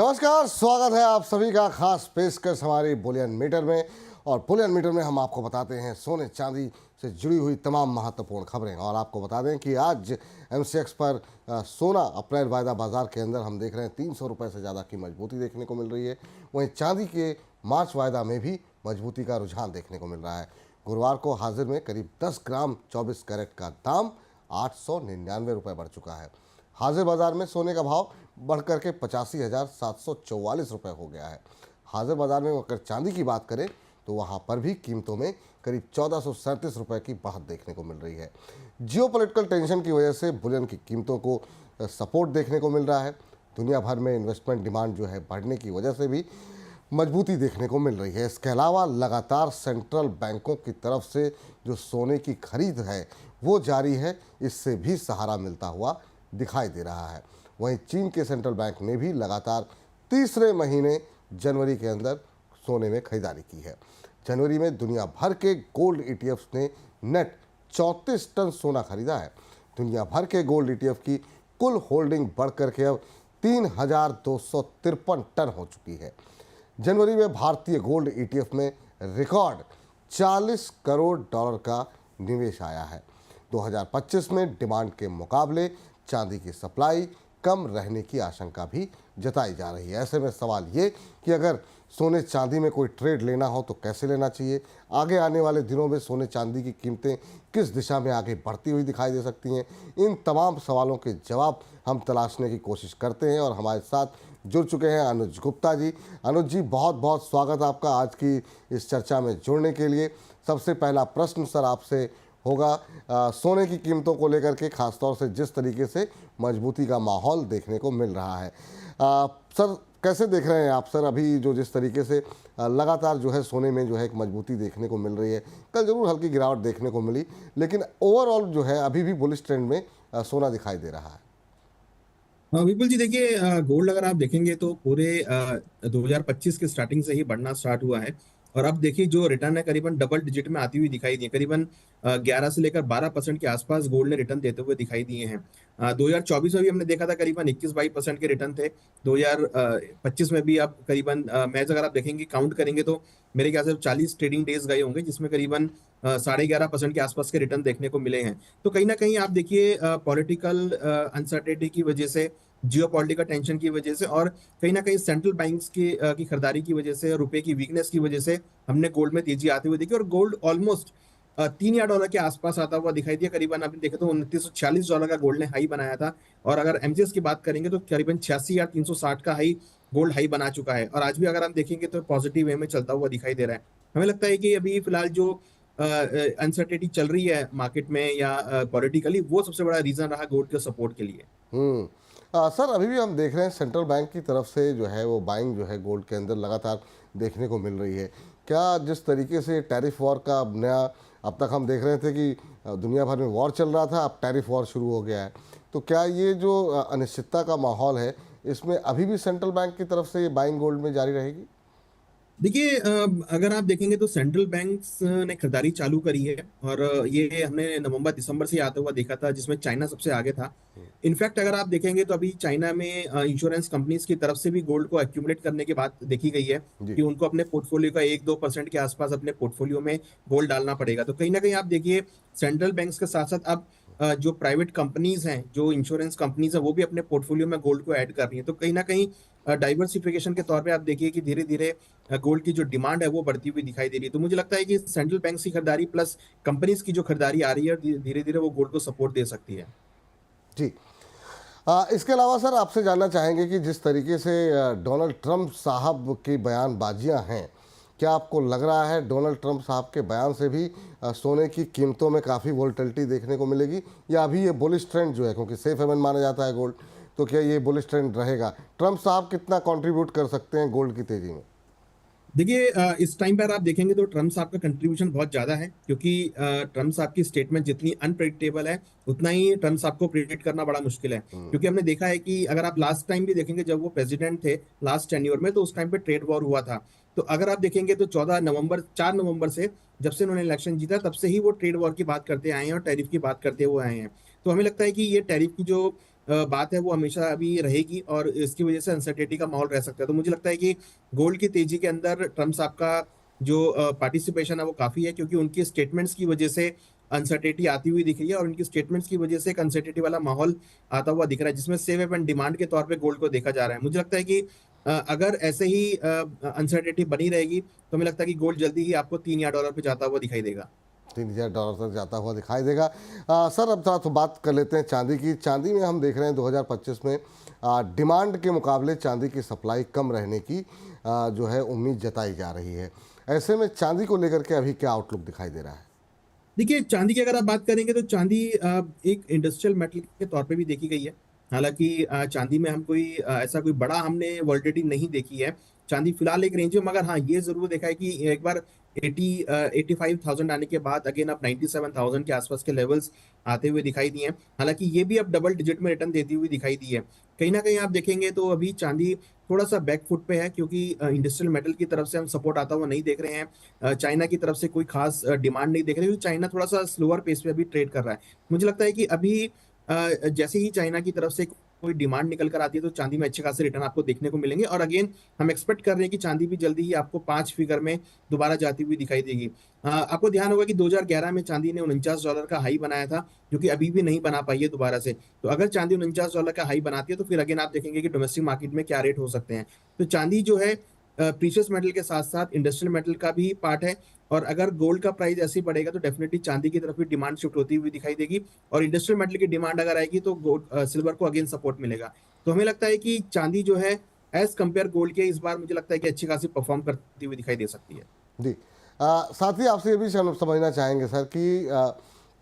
नमस्कार, स्वागत है आप सभी का खास पेशकश हमारी बुलियन मीटर में। और बुलियन मीटर में हम आपको बताते हैं सोने चांदी से जुड़ी हुई तमाम महत्वपूर्ण खबरें। और आपको बता दें कि आज एमसीएक्स पर सोना अप्रैल वायदा बाजार के अंदर हम देख रहे हैं 300 रुपये से ज़्यादा की मजबूती देखने को मिल रही है। वहीं चांदी के मार्च वायदा में भी मजबूती का रुझान देखने को मिल रहा है। गुरुवार को हाजिर में करीब 10 ग्राम 24 कैरेट का दाम 899 रुपये बढ़ चुका है। हाजिर बाजार में सोने का भाव बढ़कर के 85,744 रुपये हो गया है। हाजिर बाजार में अगर चांदी की बात करें तो वहां पर भी कीमतों में करीब 1437 रुपये की बढ़त देखने को मिल रही है। जियोपॉलिटिकल टेंशन की वजह से बुलियन की कीमतों को सपोर्ट देखने को मिल रहा है। दुनिया भर में इन्वेस्टमेंट डिमांड जो है बढ़ने की वजह से भी मजबूती देखने को मिल रही है। इसके अलावा लगातार सेंट्रल बैंकों की तरफ से जो सोने की खरीद है वो जारी है, इससे भी सहारा मिलता हुआ दिखाई दे रहा है। वहीं चीन के सेंट्रल बैंक ने भी लगातार तीसरे महीने जनवरी के अंदर सोने में खरीदारी की है। जनवरी में दुनिया भर के गोल्ड ईटीएफ्स ने नेट 34 टन सोना खरीदा है। दुनिया भर के गोल्ड ईटीएफ की कुल होल्डिंग बढ़कर के अब 3,253 टन हो चुकी है। जनवरी में भारतीय गोल्ड ईटीएफ में रिकॉर्ड 40 करोड़ डॉलर का निवेश आया है। 2025 में डिमांड के मुकाबले चांदी की सप्लाई कम रहने की आशंका भी जताई जा रही है। ऐसे में सवाल ये कि अगर सोने चांदी में कोई ट्रेड लेना हो तो कैसे लेना चाहिए, आगे आने वाले दिनों में सोने चांदी की कीमतें किस दिशा में आगे बढ़ती हुई दिखाई दे सकती हैं, इन तमाम सवालों के जवाब हम तलाशने की कोशिश करते हैं। और हमारे साथ जुड़ चुके हैं अनुज गुप्ता जी। अनुज जी, बहुत बहुत स्वागत आपका आज की इस चर्चा में जुड़ने के लिए। सबसे पहला प्रश्न सर आपसे होगा सोने की कीमतों को लेकर के, खासतौर से जिस तरीके से मजबूती का माहौल देखने को मिल रहा है। सर कैसे देख रहे हैं आप सर अभी जो जिस तरीके से लगातार जो है सोने में जो है एक मजबूती देखने को मिल रही है। कल जरूर हल्की गिरावट देखने को मिली, लेकिन ओवरऑल जो है अभी भी बुलिश ट्रेंड में सोना दिखाई दे रहा है। विपुल जी, देखिए, गोल्ड अगर आप देखेंगे तो पूरे 2025 के स्टार्टिंग से ही बढ़ना स्टार्ट हुआ है। और अब देखिए जो रिटर्न है करीबन डबल डिजिट में आती हुई दिखाई दी है। करीबन 11 से लेकर 12% के आसपास गोल्ड ने रिटर्न देते हुए दिखाई दिए हैं। 2024 में भी हमने देखा था करीबन 21-22% के रिटर्न थे। 2025 में भी अब करीबन मैच अगर आप देखेंगे काउंट करेंगे तो मेरे ख्याल से 40 ट्रेडिंग डेज गए होंगे, जिसमें करीबन 11.5% के आसपास के रिटर्न देखने को मिले हैं। तो कहीं ना कहीं आप देखिए पॉलिटिकल अनसर्टेनिटी की वजह से, जियो पॉलिटिकल टेंशन की वजह से और कहीं ना कहीं सेंट्रल बैंक्स की खरीदारी की वजह से और रुपए की वीकनेस की वजह से हमने गोल्ड में तेजी आते हुए देखी। और गोल्ड ऑलमोस्ट $3,000 के आसपास आता हुआ दिखाई दिया। करीबन आपने देखा तो $2946 का गोल्ड ने हाई बनाया था। और अगर एमसीएक्स की बात करेंगे तो करीबन 86,360 का हाई गोल्ड हाई बना चुका है। और आज भी अगर हम देखेंगे तो पॉजिटिव वे में चलता हुआ दिखाई दे रहा है। हमें लगता है कि अभी फिलहाल जो अनसर्टेनिटी चल रही है मार्केट में या पॉलिटिकली, वो सबसे बड़ा रीजन रहा गोल्ड के सपोर्ट के लिए। सर अभी भी हम देख रहे हैं सेंट्रल बैंक की तरफ से जो है वो बाइंग जो है गोल्ड के अंदर लगातार देखने को मिल रही है। क्या जिस तरीके से टैरिफ वॉर का नया, अब तक हम देख रहे थे कि दुनिया भर में वॉर चल रहा था, अब टैरिफ वॉर शुरू हो गया है, तो क्या ये जो अनिश्चितता का माहौल है इसमें अभी भी सेंट्रल बैंक की तरफ से ये बाइंग गोल्ड में जारी रहेगी? देखिए, अगर आप देखेंगे तो सेंट्रल बैंक्स ने खरीदारी चालू करी है। और ये हमने नवंबर दिसंबर से आता हुआ देखा था, जिसमें चाइना सबसे आगे था। इनफैक्ट अगर आप देखेंगे तो अभी चाइना में इंश्योरेंस कंपनीज की तरफ से भी गोल्ड को एक्यूमुलेट करने की बात देखी गई है जी। कि उनको अपने पोर्टफोलियो का 1-2% के आसपास अपने पोर्टफोलियो में गोल्ड डालना पड़ेगा। तो कहीं ना कहीं आप देखिए सेंट्रल बैंक्स के साथ साथ अब जो प्राइवेट कंपनीज हैं, जो इंश्योरेंस कंपनीज हैं, वो भी अपने पोर्टफोलियो में गोल्ड को ऐड कर रही है। तो कहीं ना कहीं डाइवर्सिफिकेशन के तौर पे आप देखिए कि धीरे धीरे गोल्ड की जो डिमांड है वो बढ़ती हुई दिखाई दे रही है। तो मुझे लगता है कि सेंट्रल बैंक की खरीदारी प्लस कंपनीज की जो खरीदारी आ रही है, धीरे धीरे वो गोल्ड को सपोर्ट दे सकती है। जी। इसके अलावा सर आपसे जानना चाहेंगे कि जिस तरीके से डोनाल्ड ट्रंप साहब की बयानबाजियां हैं, क्या आपको लग रहा है डोनाल्ड ट्रंप साहब के बयान से भी सोने की कीमतों में काफ़ी वोलेटिलिटी देखने को मिलेगी, या अभी ये बुलिश ट्रेंड जो है, क्योंकि सेफ हेवन माना जाता है गोल्ड, तो क्या ये बुलिश ट्रेंड रहेगा? ट्रंप साहब कितना कंट्रीब्यूट कर सकते हैं गोल्ड की तेजी में? देखिए, इस टाइम पर आप देखेंगे तो ट्रम्प साहब का कंट्रीब्यूशन बहुत ज्यादा है, क्योंकि ट्रम्प साहब की स्टेटमेंट जितनी अनप्रेडिक्टेबल है उतना ही ट्रम्प साहब को प्रेडिक्ट करना बड़ा मुश्किल है। क्योंकि हमने देखा है कि अगर आप लास्ट टाइम भी देखेंगे जब वो प्रेसिडेंट थे लास्ट टेन्योर में, तो उस टाइम पे ट्रेड वॉर हुआ था। तो अगर आप देखेंगे तो 4 नवंबर से जब से उन्होंने इलेक्शन जीता तब से ही वो ट्रेड वॉर की बात करते आए हैं और टैरिफ की बात करते हुए आए हैं। तो हमें लगता है कि ये टैरिफ की जो बात है वो हमेशा अभी रहेगी और इसकी वजह से अनसर्टेनिटी का माहौल रह सकता है। तो मुझे लगता है कि गोल्ड की तेजी के अंदर ट्रम्प साहब का जो पार्टिसिपेशन है वो काफी है, क्योंकि उनकी स्टेटमेंट्स की वजह से अनसर्टेनिटी आती हुई दिख रही है और उनकी स्टेटमेंट्स की वजह से एक अनसर्टेनिटी वाला माहौल आता हुआ दिख रहा है, जिसमें सेव एंड डिमांड के तौर पे गोल्ड को देखा जा रहा है। मुझे लगता है कि अगर ऐसे ही अनसर्टेनिटी बनी रहेगी तो हमें लगता है कि गोल्ड जल्दी ही आपको $3,000 पे जाता हुआ दिखाई देगा। $3,000 तक जाता हुआ दिखाई देगा। सर अब थोड़ा तो बात कर लेते हैं चांदी की। चांदी में हम देख रहे हैं 2025 में डिमांड के मुकाबले चांदी की सप्लाई कम रहने की जो है उम्मीद जताई जा रही है। ऐसे में चांदी को लेकर के अभी क्या आउटलुक दिखाई दे रहा है? देखिए, चांदी की अगर आप बात करेंगे तो चांदी एक इंडस्ट्रियल मेटल के तौर पे भी देखी गई है। हालांकि चांदी में हम कोई ऐसा कोई बड़ा हमने वॉलिटिलिटी नहीं देखी है। चांदी फिलहाल एक रेंज में, मगर हाँ ये जरूर देखा है कि एक बार 85,000 आने के बाद अगेन अब 97,000 के आसपास के लेवल्स आते हुए दिखाई दिए हैं। हालांकि ये भी अब डबल डिजिट में रिटर्न देती हुई दिखाई दी है। कहीं ना कहीं आप देखेंगे तो अभी चांदी थोड़ा सा बैक फुट पे है, क्योंकि इंडस्ट्रियल मेटल की तरफ से हम सपोर्ट आता हुआ नहीं देख रहे हैं। चाइना की तरफ से कोई खास डिमांड नहीं देख रहे, क्योंकि चाइना थोड़ा सा स्लोअर पेस पे अभी ट्रेड कर रहा है। मुझे लगता है कि अभी जैसे ही चाइना की तरफ से कोई डिमांड निकल कर आती है तो चांदी में अच्छे खासे रिटर्न आपको देखने को मिलेंगे। और अगेन हम एक्सपेक्ट कर रहे हैं कि चांदी भी जल्दी ही आपको 5 फिगर में दोबारा जाती हुई दिखाई देगी। आपको ध्यान होगा कि 2011 में चांदी ने $49 का हाई बनाया था, जो कि अभी भी नहीं बना पाई है दोबारा से। तो अगर चांदी $49 का हाई बनाती है तो फिर अगेन आप देखेंगे कि डोमेस्टिक मार्केट में क्या रेट हो सकते हैं। तो चांदी जो है प्रीशियस मेटल के साथ साथ इंडस्ट्रियल मेटल का भी पार्ट है। और अगर गोल्ड का प्राइस ऐसे ही बढ़ेगा तो डेफिनेटली चांदी की तरफ भी डिमांड शिफ्ट होती हुई दिखाई देगी। और इंडस्ट्रियल मेटल की डिमांड अगर आएगी तो गोल्ड सिल्वर को अगेन सपोर्ट मिलेगा। तो हमें लगता है कि चांदी जो है एज कंपेयर गोल्ड के इस बार मुझे लगता है कि अच्छी खासी परफॉर्म करती हुई दिखाई दे सकती है। जी। साथ ही आपसे ये भी समझना चाहेंगे सर कि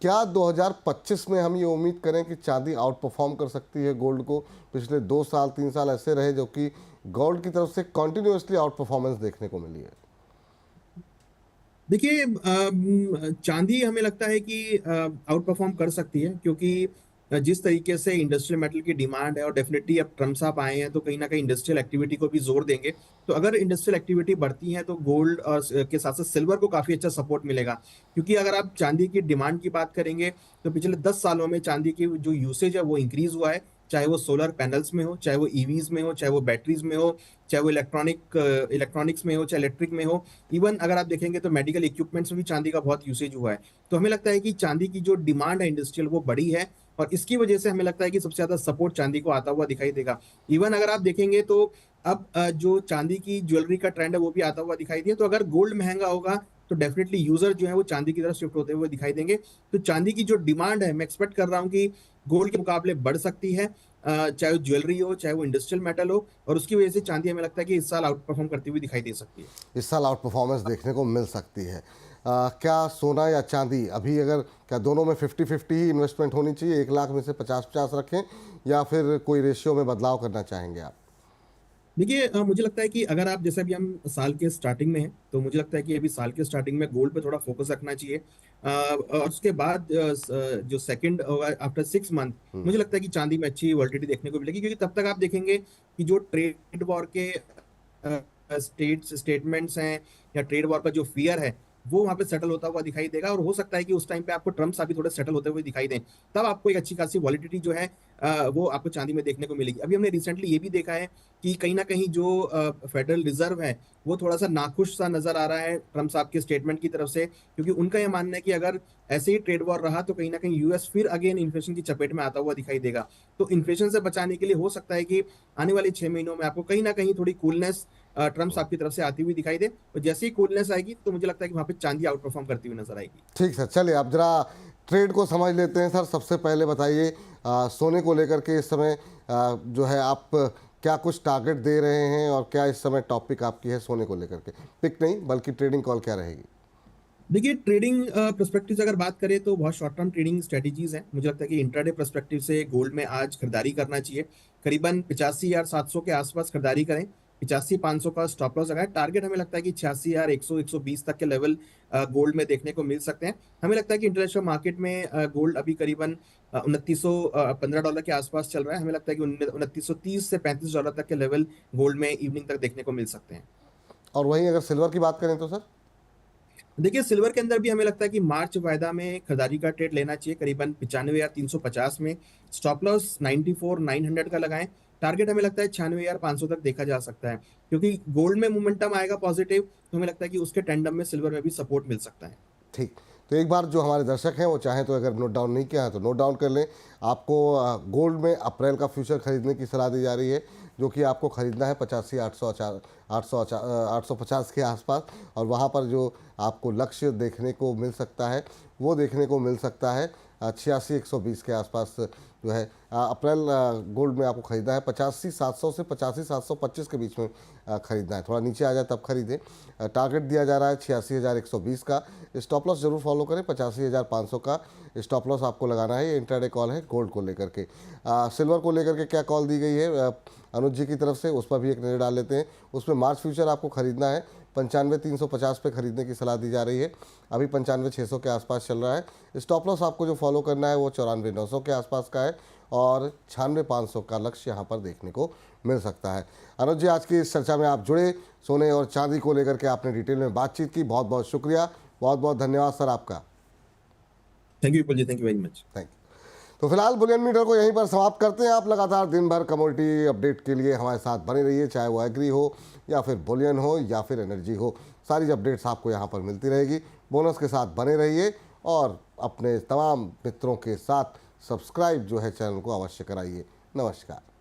क्या 2025 में हम ये उम्मीद करें कि चांदी आउट परफॉर्म कर सकती है गोल्ड को? पिछले 2 साल 3 साल ऐसे रहे जो कि गोल्ड की तरफ से कॉन्टिन्यूसली आउट परफॉर्मेंस देखने को मिली है। देखिए, चांदी हमें लगता है कि आउट परफॉर्म कर सकती है, क्योंकि जिस तरीके से इंडस्ट्रियल मेटल की डिमांड है और डेफिनेटली अब ट्रम्प साहब आए हैं तो कहीं ना कहीं इंडस्ट्रियल एक्टिविटी को भी जोर देंगे। तो अगर इंडस्ट्रियल एक्टिविटी बढ़ती है तो गोल्ड और के साथ साथ सिल्वर को काफी अच्छा सपोर्ट मिलेगा। क्योंकि अगर आप चांदी की डिमांड की बात करेंगे तो पिछले 10 सालों में चांदी की जो यूसेज है वो इंक्रीज हुआ है। चाहे वो सोलर पैनल्स में हो, चाहे वो ईवीज में हो, चाहे वो बैटरीज में हो, चाहे वो इलेक्ट्रॉनिक्स में हो, चाहे इलेक्ट्रिक में हो। इवन अगर आप देखेंगे तो मेडिकल इक्विपमेंट्स में भी चांदी का बहुत यूसेज हुआ है। तो हमें लगता है कि चांदी की जो डिमांड है इंडस्ट्रियल वो बड़ी है, और इसकी वजह से हमें लगता है कि सबसे ज्यादा सपोर्ट चांदी को आता हुआ दिखाई देगा। इवन अगर आप देखेंगे तो अब जो चांदी की ज्वेलरी का ट्रेंड है वो भी आता हुआ दिखाई दिया। तो अगर गोल्ड महंगा होगा तो डेफिनेटली यूजर जो है वो चांदी की तरफ शिफ्ट होते हुए दिखाई देंगे। तो चांदी की जो डिमांड है मैं एक्सपेक्ट कर रहा हूँ कि गोल्ड के मुकाबले बढ़ सकती है, चाहे वो ज्वेलरी हो, चाहे वो इंडस्ट्रियल मेटल हो। और उसकी वजह से चांदी हमें लगता है कि इस साल आउट परफॉर्म करती हुई दिखाई दे सकती है। इस साल आउट परफॉर्मेंस देखने को मिल सकती है। क्या सोना या चांदी अभी अगर क्या दोनों में 50-50 ही इन्वेस्टमेंट होनी चाहिए, 1 लाख में से 50-50 रखें, या फिर कोई रेशियो में बदलाव करना चाहेंगे आप? देखिए, मुझे लगता है कि अगर आप जैसे अभी हम साल के स्टार्टिंग में हैं तो मुझे लगता है कि अभी साल के स्टार्टिंग में गोल्ड पे थोड़ा फोकस रखना चाहिए। और उसके बाद जो सेकंड होगा आफ्टर 6 मंथ, मुझे लगता है कि चांदी में अच्छी वॉलिटिलिटी देखने को मिलेगी, क्योंकि तब तक आप देखेंगे कि जो ट्रेड वॉर के स्टेटमेंट्स हैं या ट्रेड वॉर का जो फियर है वो वहां पे सेटल होता हुआ दिखाई देगा। और हो सकता है कि उस टाइम पे आपको ट्रम्प साहब भी थोड़े सेटल होते हुए दिखाई दें, तब आपको एक अच्छी खासी वॉलिटिलिटी जो है वो आपको चांदी में देखने को मिलेगी। अभी हमने रिसेंटली ये भी देखा है कि कहीं ना कहीं जो फेडरल रिजर्व है वो थोड़ा सा नाखुश सा नजर आ रहा है ट्रम्प साहब के स्टेटमेंट की तरफ से, क्योंकि उनका यह मानना है कि अगर ऐसे ही ट्रेड वॉर रहा तो कहीं ना कहीं यूएस फिर अगेन इन्फ्लेशन की चपेट में आता हुआ दिखाई देगा। तो इन्फ्लेशन से बचाने के लिए हो सकता है कि आने वाले 6 महीनों में आपको कहीं ना कहीं थोड़ी कूलनेस ट्रम्प साहब की तरफ से आती हुई दिखाई दे। और जैसे ही कूलनेस आएगी तो मुझे लगता है कि वहां पे चांदी आउट परफॉर्म करती हुई नजर आएगी। ठीक सर, चलिए आप जरा ट्रेड को समझ लेते हैं। सर सबसे पहले बताइए सोने को लेकर के इस समय जो है आप क्या कुछ टारगेट दे रहे हैं, और क्या इस समय टॉपिक आपकी है सोने को लेकर के? पिक नहीं बल्कि ट्रेडिंग कॉल क्या रहेगी? देखिए, ट्रेडिंग पर्सपेक्टिव से अगर बात करें तो बहुत शॉर्ट टर्म ट्रेडिंग स्ट्रेटेजीज हैं। मुझे लगता है कि इंट्राडे पर्सपेक्टिव से गोल्ड में आज खरीदारी करना चाहिए। करीबन 85,700 के आसपास खरीदारी करें। 85,500 का स्टॉप लॉस लगाए। टारगेट हमें लगता है कि 86,100 120 तक के लेवल गोल्ड में देखने को मिल सकते हैं। हमें लगता है कि इंटरनेशनल मार्केट में गोल्ड अभी करीबन $2,915 के आसपास चल रहा है। हमें लगता है कि 2930 से $35 तक के लेवल गोल्ड में इवनिंग तक देखने को मिल सकते हैं। और वहीं अगर सिल्वर की बात करें तो सर? देखिए सिल्वर के अंदर भी हमें लगता है कि मार्च वायदा में खरीदारी का ट्रेड लेना चाहिए, करीबन 95,350 में। स्टॉप लॉस 94,900 का लगाएं। टारगेट हमें लगता है 96,500 तक देखा जा सकता है, क्योंकि गोल्ड में मोमेंटम आएगा पॉजिटिव, तो हमें लगता है कि उसके टेंडम में सिल्वर में भी सपोर्ट मिल सकता है। ठीक। तो एक बार जो हमारे दर्शक हैं वो चाहें तो अगर नोट डाउन नहीं किया है तो नोट डाउन कर लें। आपको गोल्ड में अप्रैल का फ्यूचर खरीदने की सलाह दी जा रही है, जो कि आपको खरीदना है 85,850 के आसपास। और वहाँ पर जो आपको लक्ष्य देखने को मिल सकता है वो देखने को मिल सकता है 86,120 के आसपास जो है अप्रैल गोल्ड में आपको खरीदना है। 85,700 से 85,725 के बीच में खरीदना है। थोड़ा नीचे आ जाए तब खरीदें। टारगेट दिया जा रहा है 86,120 का। स्टॉप लॉस जरूर फॉलो करें, 85,500 का स्टॉप लॉस आपको लगाना है। ये इंट्राडे कॉल है गोल्ड को लेकर के। सिल्वर को लेकर के क्या कॉल दी गई है अनुज जी की तरफ से, उस पर भी एक नज़र डाल लेते हैं। उसमें मार्च फ्यूचर आपको खरीदना है 95,350 पे खरीदने की सलाह दी जा रही है। अभी 95,600 के आसपास चल रहा है। स्टॉप लॉस आपको जो फॉलो करना है वो 94,900 के आसपास का है और 96,500 का लक्ष्य यहाँ पर देखने को मिल सकता है। अनुज जी, आज की इस चर्चा में आप जुड़े, सोने और चांदी को लेकर के आपने डिटेल में बातचीत की, बहुत बहुत शुक्रिया, बहुत बहुत धन्यवाद सर आपका। Thank you Vipul ji, thank you very much. Thank you. तो फिलहाल बुलियन मीटर को यहीं पर समाप्त करते हैं। आप लगातार दिन भर कमोडिटी अपडेट के लिए हमारे साथ बने रहिए, चाहे वो एग्री हो या फिर बुलियन हो या फिर एनर्जी हो। सारी अपडेट्स आपको यहाँ पर मिलती रहेगी। बोनस के साथ बने रहिए और अपने तमाम मित्रों के साथ सब्सक्राइब जो है चैनल को अवश्य कराइए। नमस्कार।